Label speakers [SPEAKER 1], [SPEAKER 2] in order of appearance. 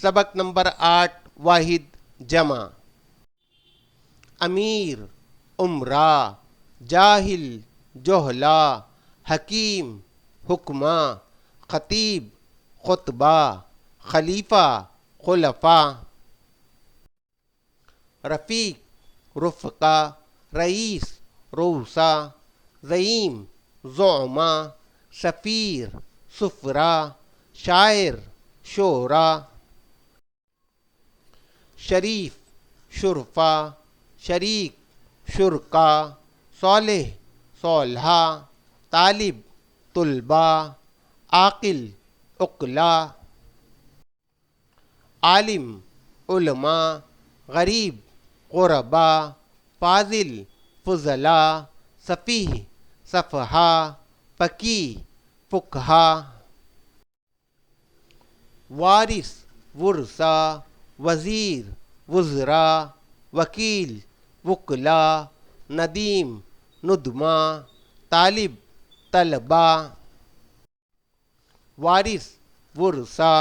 [SPEAKER 1] سبق نمبر 8 واحد جمع. امیر امرا، جاہل جہلا، حکیم حکما، خطیب خطبہ، خلیفہ خلفاء. رفیق رفقا، رئیس رؤسا، زعیم زعما، سفیر سفرا، شاعر شعرا. شریف شرفا، شریک شرکا، صالح صالحہ، طالب طلبا، عاقل عقلا. عالم علماء، غریب غربا، فاضل فضلا، سفیہ سفہا، فقیہ فقہا. وارث ورثا، وزیر وزراء، وکیل وکلا، ندیم ندما، طالب طلبا. وارث ورثا